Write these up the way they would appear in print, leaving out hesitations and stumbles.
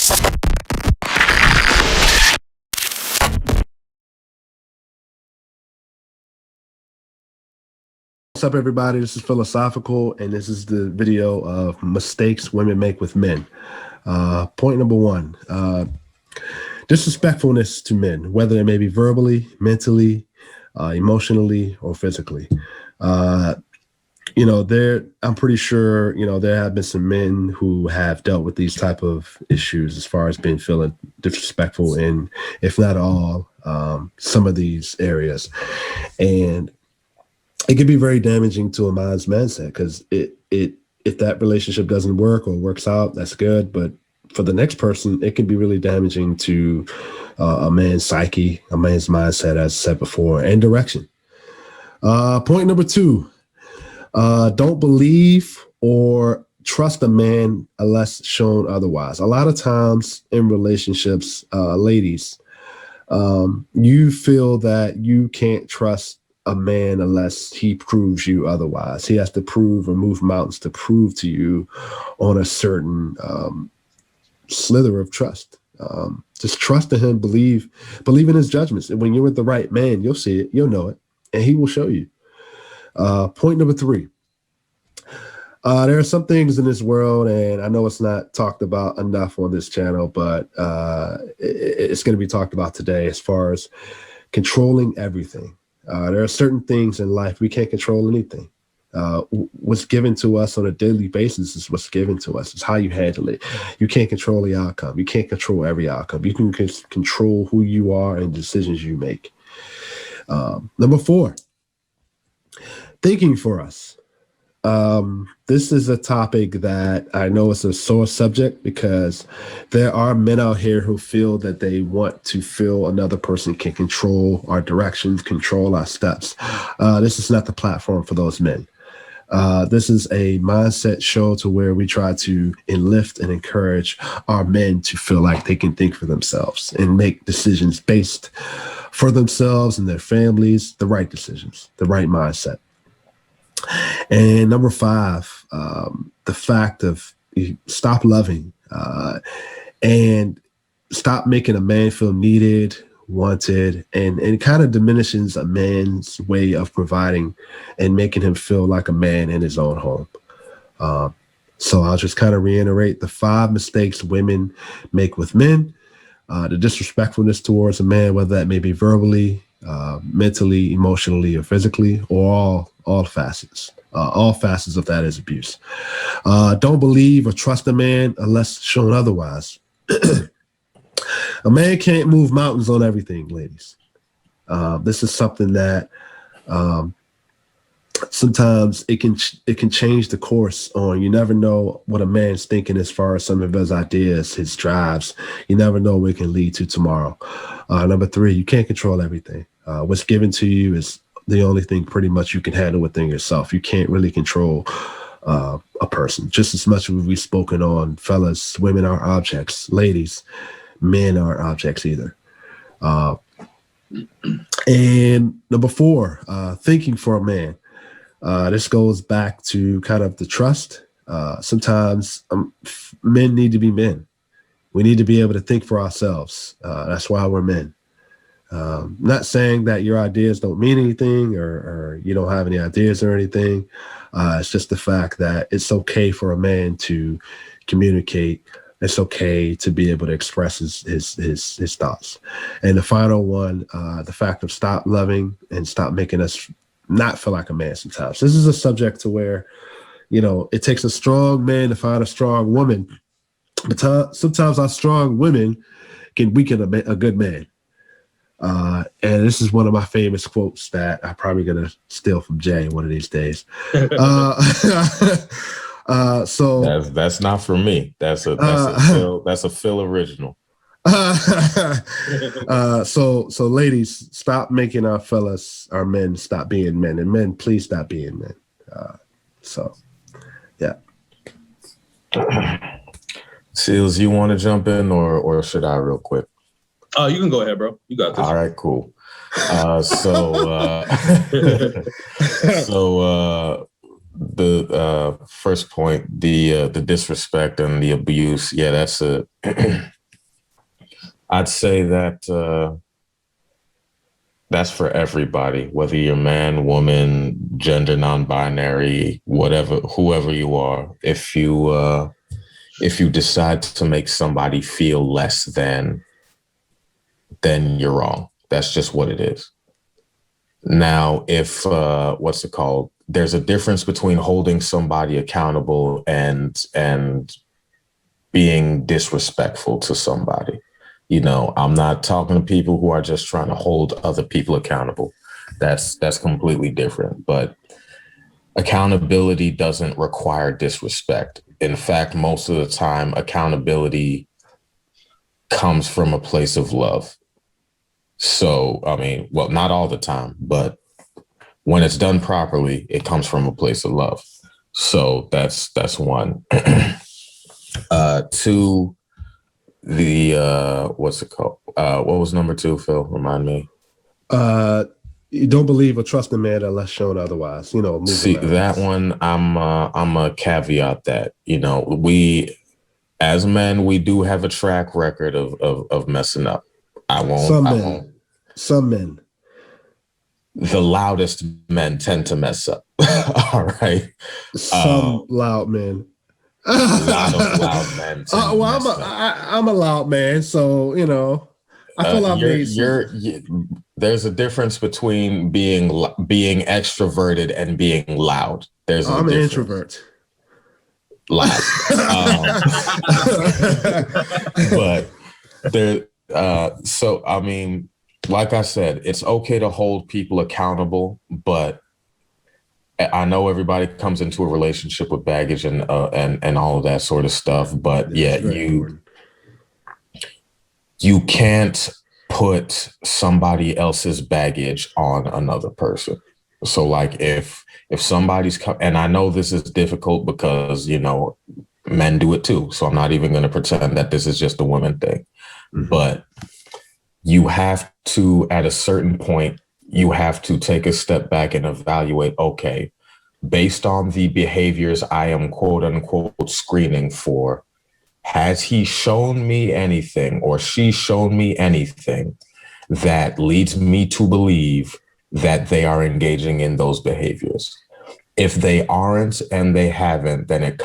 What's up, everybody? This is Philosophical, and this is the video of mistakes women make with men. Point number one, disrespectfulness to men, whether it may be verbally, mentally, emotionally, or physically. I'm pretty sure, there have been some men who have dealt with these type of issues as far as feeling disrespectful in, if not all, some of these areas. And it can be very damaging to a man's mindset because if that relationship doesn't work or works out, that's good. But for the next person, it can be really damaging to a man's psyche, a man's mindset, as I said before, and direction. Point number two, don't believe or trust a man unless shown otherwise. A lot of times in relationships, ladies, you feel that you can't trust a man unless he proves you otherwise. He has to prove or move mountains to prove to you on a certain slither of trust. Just trust in him, believe in his judgments. And when you're with the right man, you'll see it, you'll know it, and he will show you. Point number three. There are some things in this world, and I know it's not talked about enough on this channel, but it's going to be talked about today as far as controlling everything. There are certain things in life we can't control anything. What's given to us on a daily basis is what's given to us. It's how you handle it. You can't control the outcome. You can't control every outcome. You can control who you are and decisions you make. Number four, thinking for us. This is a topic that I know is a sore subject because there are men out here who feel that they want to feel another person can control our directions, control our steps. This is not the platform for those men. This is a mindset show to where we try to enlift and encourage our men to feel like they can think for themselves and make decisions based for themselves and their families, the right decisions, the right mindset. And number five, the fact of stop loving and stop making a man feel needed, wanted, and it kind of diminishes a man's way of providing and making him feel like a man in his own home. So I'll just kind of reiterate the 5 mistakes women make with men. The disrespectfulness towards a man, whether that may be verbally, mentally, emotionally, or physically, or all facets. All facets of that is abuse. Don't believe or trust a man unless shown otherwise. A man can't move mountains on everything, ladies. This is something that sometimes it can change the course on. You never know what a man's thinking as far as some of his ideas, his drives. You never know what it can lead to tomorrow. Number 3, you can't control everything. What's given to you is the only thing pretty much you can handle within yourself. You can't really control a person. Just as much as we've spoken on, fellas, women are objects. Ladies, men aren't objects either. And number 4, thinking for a man. This goes back to kind of the trust. Sometimes men need to be men. We need to be able to think for ourselves. That's why we're men. Not saying that your ideas don't mean anything or you don't have any ideas or anything. It's just the fact that it's okay for a man to communicate. It's okay to be able to express his thoughts. And the final one, the fact of stop loving and stop making us not feel like a man sometimes. This is a subject to where, it takes a strong man to find a strong woman. But sometimes our strong women can weaken a good man. And this is one of my famous quotes that I'm probably going to steal from Jay one of these days. So that's not for me. That's a Phil original. So ladies, stop making our men stop being men, and men, please stop being men. Yeah. Sealz, you want to jump in or should I real quick? You can go ahead, bro. You got this. All right, cool. the first point, the disrespect and the abuse. Yeah, that's a. I'd say that that's for everybody, whether you're man, woman, gender non-binary, whatever, whoever you are. If you decide to make somebody feel less than, then you're wrong. That's just what it is. Now, if what's it called? There's a difference between holding somebody accountable and being disrespectful to somebody. You know, I'm not talking to people who are just trying to hold other people accountable. That's completely different. But accountability doesn't require disrespect. In fact, most of the time, accountability comes from a place of love. So, I mean, well, not all the time, but when it's done properly, it comes from a place of love. So that's one. Two, the what's it called? What was number two, Phil? Remind me. You don't believe or trust a man unless shown otherwise. You know, see that one. I'm a caveat that, you know, we as men, we do have a track record of messing up. Some men. The loudest men tend to mess up. All right. Some loud men. A lot of loud men. I'm a loud man, so you know. I feel there's a difference between being extroverted and being loud. I'm an introvert. Loud. But there. So I mean, like I said, it's okay to hold people accountable, but I know everybody comes into a relationship with baggage and all of that sort of stuff. But yeah, you can't put somebody else's baggage on another person. So like if somebody's and I know this is difficult because, you know, men do it too. So I'm not even going to pretend that this is just a woman thing. Mm-hmm. But you have to, at a certain point, you have to take a step back and evaluate, okay, based on the behaviors I am quote unquote screening for, has he shown me anything or she shown me anything that leads me to believe that they are engaging in those behaviors? If they aren't and they haven't, then at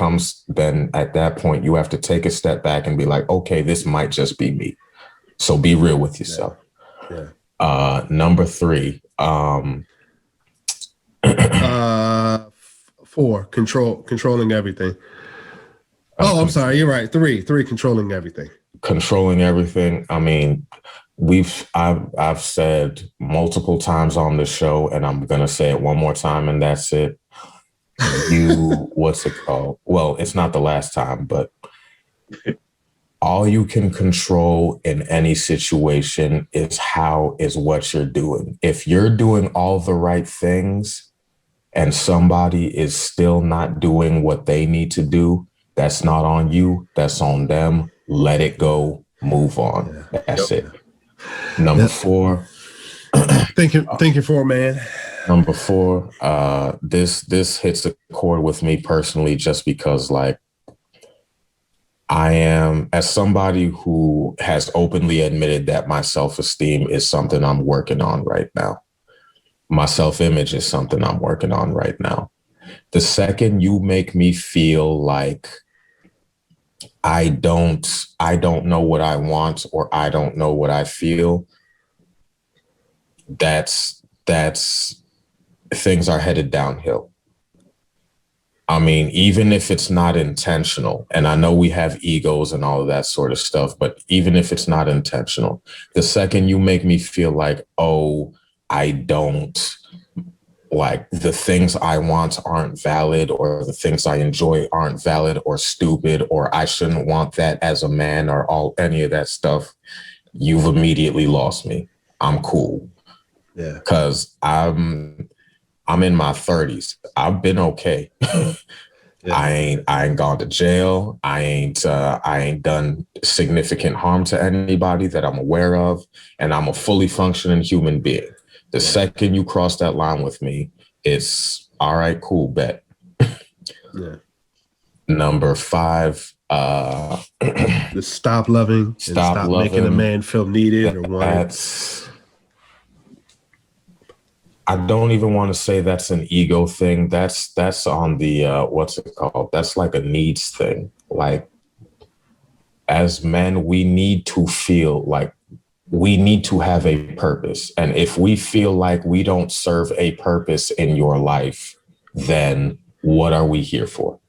that point, you have to take a step back and be like, okay, this might just be me. So be real with yourself. Yeah. Number three. 4, controlling everything. Oh, I'm sorry. You're right. 3, controlling everything. Controlling everything. I mean, I've said multiple times on the show, and I'm gonna say it one more time, and that's it. What's it called? Well, it's not the last time, but all you can control in any situation is what you're doing. If you're doing all the right things and somebody is still not doing what they need to do, that's not on you. That's on them. Let it go. Move on. Yeah. That's it. Number 4. Thank you for, man. Number 4. This hits a chord with me personally, just because, like, I am, as somebody who has openly admitted that my self-esteem is something I'm working on right now. My self-image is something I'm working on right now. The second you make me feel like I don't know what I want or I don't know what I feel, that's things are headed downhill. I mean, even if it's not intentional, and I know we have egos and all of that sort of stuff, but even if it's not intentional, the second you make me feel like, oh, I don't, like, the things I want aren't valid, or the things I enjoy aren't valid or stupid, or I shouldn't want that as a man, or any of that stuff, you've immediately lost me. I'm cool. Yeah. Because I'm in my 30s. I've been okay. Yeah. I ain't gone to jail. I ain't done significant harm to anybody that I'm aware of, and I'm a fully functioning human being. The second you cross that line with me, it's all right, cool, bet. Yeah. Number 5, Just stop loving and stop making a man feel needed or wanted. I don't even want to say that's an ego thing. That's on the what's it called? That's like a needs thing. Like, as men, we need to feel like we need to have a purpose. And if we feel like we don't serve a purpose in your life, then what are we here for?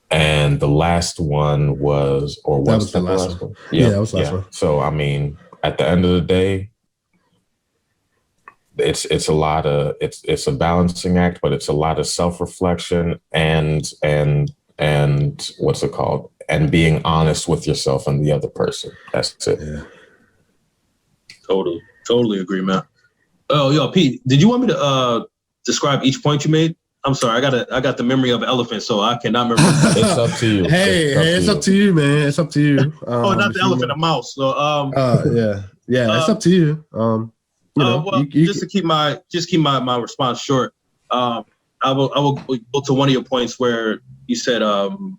And the last one was, or that was the last one? Yeah, that was the last one. So, I mean, at the end of the day, it's a lot of, it's a balancing act, but it's a lot of self-reflection and what's it called? And being honest with yourself and the other person. That's it. Yeah. Totally agree, man. Oh, yo, Pete, did you want me to describe each point you made? I'm sorry, I got the memory of an elephant, so I cannot remember. It's up to you. It's up to you, man. It's up to you. Not the elephant, a mouse. So yeah, it's up to you. Just to keep my response short, I will go to one of your points where you said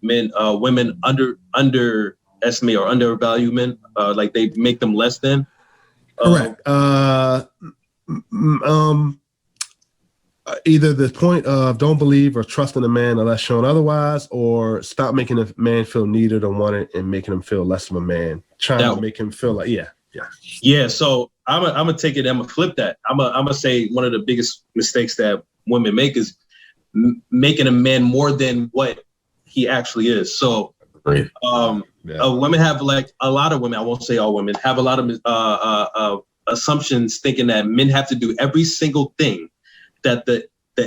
women underestimate or undervalue men, like they make them less than. Correct. Either the point of don't believe or trust in a man unless shown otherwise, or stop making a man feel needed or wanted and making him feel less of a man. Trying to make him feel like, yeah. So I'm gonna take it. I'm gonna flip that. I'm gonna say one of the biggest mistakes that women make is making a man more than what he actually is. So, women have, like, a lot of women. I won't say all women have a lot of assumptions, thinking that men have to do every single thing that the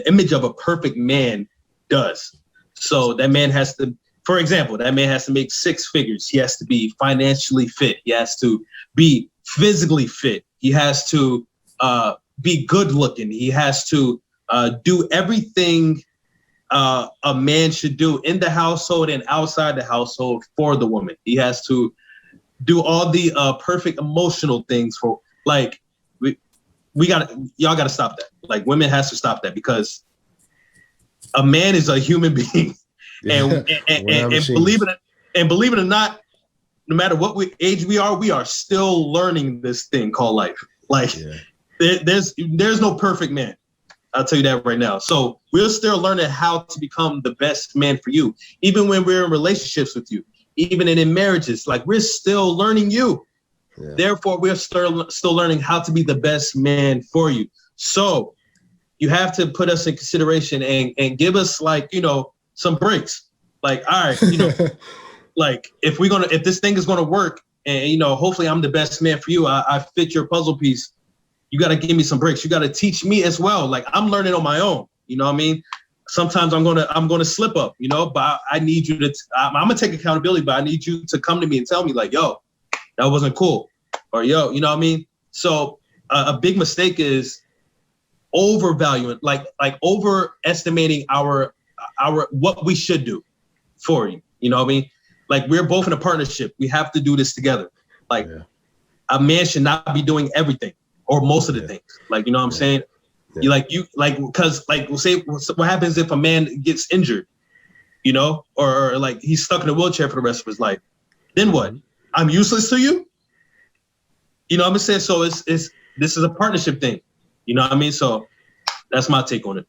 image of a perfect man does. So that man has to, for example, that man has to make 6 figures. He has to be financially fit. He has to be physically fit. He has to be good looking. He has to do everything a man should do in the household and outside the household for the woman. He has to do all the perfect emotional things for, like, y'all gotta stop that. Like, women has to stop that, because a man is a human being, and believe it or not, no matter what age we are still learning this thing called life. Like, there's no perfect man. I'll tell you that right now. So we're still learning how to become the best man for you, even when we're in relationships with you, even in marriages. Like, we're still learning you. Yeah. Therefore, we're still learning how to be the best man for you. So you have to put us in consideration and give us, like, some breaks. Like, all right, like, if this thing is gonna work, and hopefully I'm the best man for you, I fit your puzzle piece. You got to give me some breaks. You got to teach me as well. Like, I'm learning on my own. You know what I mean? Sometimes I'm gonna slip up. But I need you to. I'm gonna take accountability, but I need you to come to me and tell me, like, yo, that wasn't cool, or yo, you know what I mean? So a big mistake is overvaluing, like overestimating our what we should do for you. You know what I mean? Like, we're both in a partnership. We have to do this together. Like, a man should not be doing everything or most of the things. Like, you know what I'm saying? Yeah. Because say what happens if a man gets injured, or like he's stuck in a wheelchair for the rest of his life? Then what? I'm useless to you? You know what I'm saying? So this is a partnership thing. You know what I mean? So that's my take on it.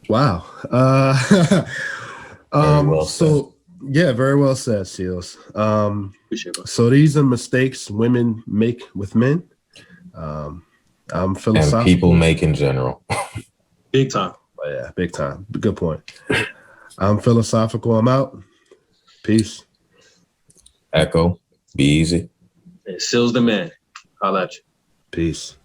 Wow. Very well said, Sealz. So these are mistakes women make with men. I'm philosophical. And people make in general. Big time. Oh, yeah, big time. Good point. I'm philosophical. I'm out. Peace. Echo. Be easy. And Sealz the man. Holla at you. Peace.